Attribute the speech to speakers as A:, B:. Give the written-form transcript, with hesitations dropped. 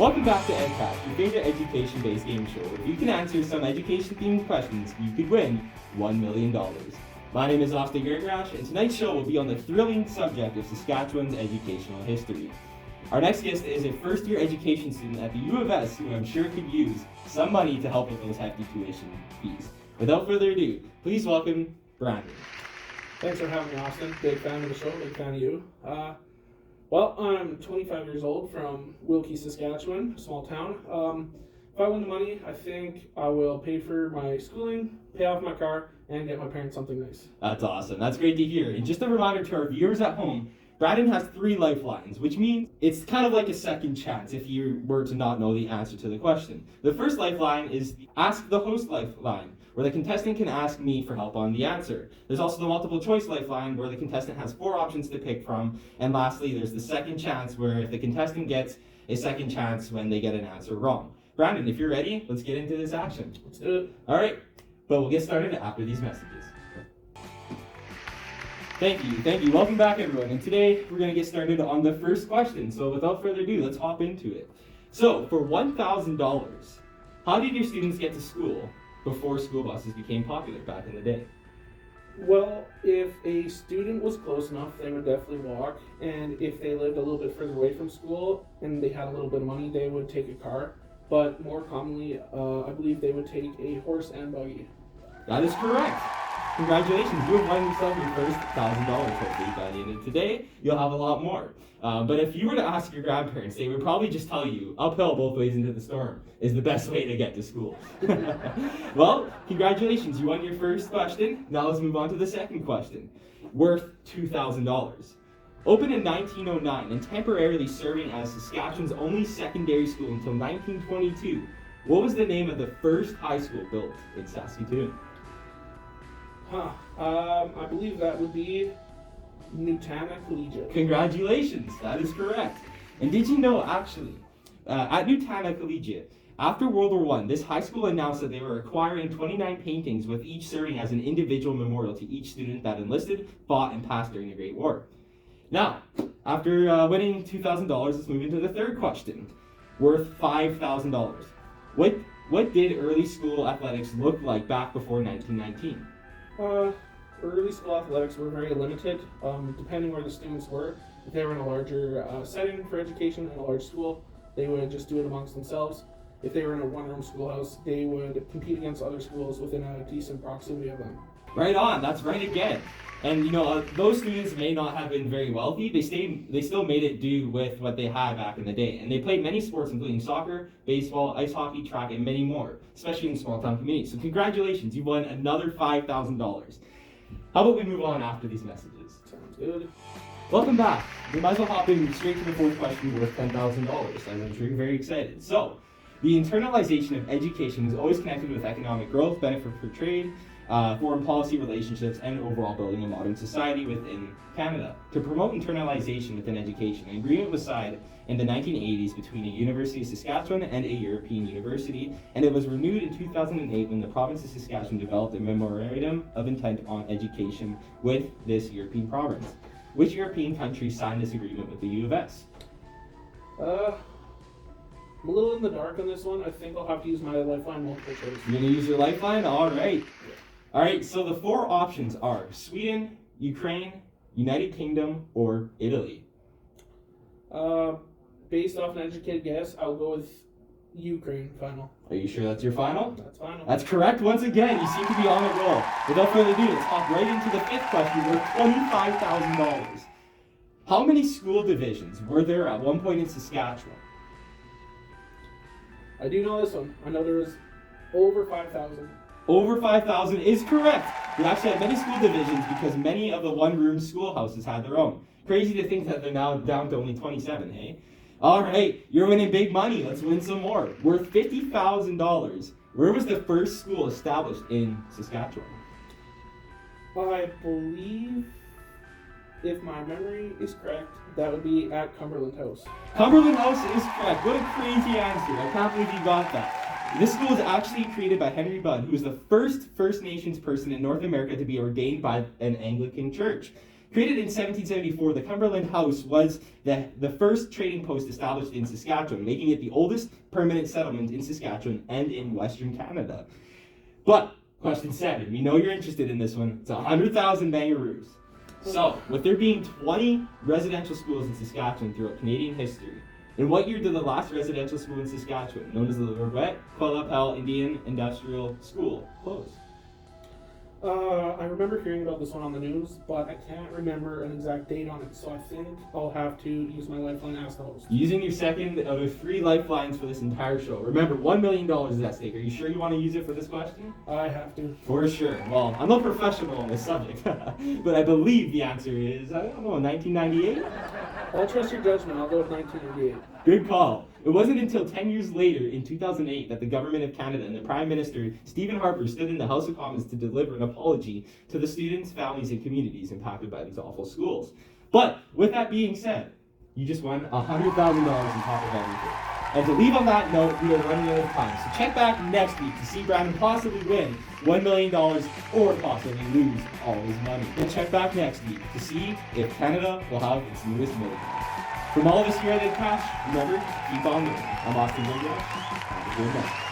A: Welcome back to EdCast, your favorite education-based game show. If you can answer some education-themed questions, you could win $1 million. My name is Austin Gergrash, and tonight's show will be on the thrilling subject of Saskatchewan's educational history. Our next guest is a first-year education student at the U of S who I'm sure could use some money to help with those hefty tuition fees. Without further ado, please welcome Brandon.
B: Thanks for having me, Austin. Big fan of the show, big fan of you. Well, I'm 25 years old from Wilkie, Saskatchewan, a small town. If I win the money, I think I will pay for my schooling, pay off my car, and get my parents something nice.
A: That's awesome. That's great to hear. And just a reminder to our viewers at home, Brandon has 3 lifelines, which means it's kind of like a second chance if you were to not know the answer to the question. The first lifeline is Ask the Host lifeline, where the contestant can ask me for help on the answer. There's also the multiple choice lifeline, where the contestant has 4 options to pick from. And lastly, there's the second chance, where if the contestant gets a second chance when they get an answer wrong. Brandon, if you're ready, let's get into this action.
B: Let's do it.
A: All right, but we'll get started after these messages. Thank you. Welcome back, everyone. And today, we're going to get started on the first question. So without further ado, let's hop into it. So, for $1,000, how did your students get to school before school buses became popular back in the day?
B: Well, if a student was close enough, they would definitely walk. And if they lived a little bit further away from school and they had a little bit of money, they would take a car. But more commonly, I believe they would take a horse and buggy.
A: That is correct. Congratulations, you have won yourself your first $1,000 hopefully by the end of today. You'll have a lot more. But if you were to ask your grandparents, they would probably just tell you, uphill both ways into the storm is the best way to get to school. Well, congratulations, you won your first question. Now let's move on to the second question. Worth $2,000. Opened in 1909 and temporarily serving as Saskatchewan's only secondary school until 1922, what was the name of the first high school built in Saskatoon?
B: I believe that would be Newtana Collegiate.
A: Congratulations, that is correct. And did you know, actually, at Newtana Collegiate, after World War I, this high school announced that they were acquiring 29 paintings, with each serving as an individual memorial to each student that enlisted, fought, and passed during the Great War. Now, after winning $2,000, let's move into the third question, worth $5,000. What did early school athletics look like back before 1919?
B: Early school athletics were very limited, depending where the students were. If they were in a larger setting for education in a large school, they would just do it amongst themselves. If they were in a one-room schoolhouse, they would compete against other schools within a decent proximity of them.
A: Right on, that's right again. And those students may not have been very wealthy, they still made it do with what they had back in the day. And they played many sports, including soccer, baseball, ice hockey, track, and many more, especially in small town communities. So congratulations, you won another $5,000. How about we move on after these messages?
B: Sounds good.
A: Welcome back. We might as well hop in straight to the fourth question worth $10,000. I'm sure you're very excited. So, the internalization of education is always connected with economic growth, benefit for trade, foreign policy relationships, and overall building a modern society within Canada. To promote internalization within education, an agreement was signed in the 1980s between a University of Saskatchewan and a European university, and it was renewed in 2008 when the province of Saskatchewan developed a memorandum of intent on education with this European province. Which European country signed this agreement with the U of S?
B: I'm a little in the dark on this one. I think I'll have to use my lifeline multiple choice.
A: You're going to use your lifeline? All right, so the 4 options are Sweden, Ukraine, United Kingdom, or Italy.
B: Based off an educated guess, I'll go with Ukraine final.
A: Are you sure that's your final?
B: That's final.
A: That's correct once again. You seem to be on a roll. Without further ado, let's hop right into the 5th question worth $25,000. How many school divisions were there at one point in Saskatchewan?
B: I do know this one. I know there was over 5,000.
A: Over 5,000 is correct. We actually had many school divisions because many of the one-room schoolhouses had their own. Crazy to think that they're now down to only 27, hey? All right, you're winning big money. Let's win some more. Worth $50,000. Where was the first school established in Saskatchewan?
B: I believe, if my memory is correct, that would be at Cumberland House.
A: Cumberland House is correct. What a crazy answer. I can't believe you got that. This school was actually created by Henry Budd, who was the first First Nations person in North America to be ordained by an Anglican church. Created in 1774, the Cumberland House was the first trading post established in Saskatchewan, making it the oldest permanent settlement in Saskatchewan and in Western Canada. But, question 7, we know you're interested in this one. It's 100,000 bangaroos. So, with there being 20 residential schools in Saskatchewan throughout Canadian history, in what year did the last residential school in Saskatchewan, known as the Robert Qualapel Indian Industrial School, close?
B: I remember hearing about this one on the news, but I can't remember an exact date on it, so I think I'll have to use my lifeline and ask the host.
A: Using your second out of 3 lifelines for this entire show. Remember, $1 million is at stake. Are you sure you want to use it for this question?
B: I have to.
A: For sure. Well, I'm no professional on this subject, but I believe the answer is, I don't know, 1998?
B: I'll trust your judgment. I'll go with 1998.
A: Good call. It wasn't until 10 years later, in 2008, that the Government of Canada and the Prime Minister, Stephen Harper, stood in the House of Commons to deliver an apology to the students, families, and communities impacted by these awful schools. But, with that being said, you just won $100,000 on top of everything. And to leave on that note, we are running out of time. So check back next week to see Brandon possibly win $1 million or possibly lose all his money. And check back next week to see if Canada will have its newest millionaire. From all of us here at EdCash, remember, keep on moving. I'm Austin Ringo. Have a good night.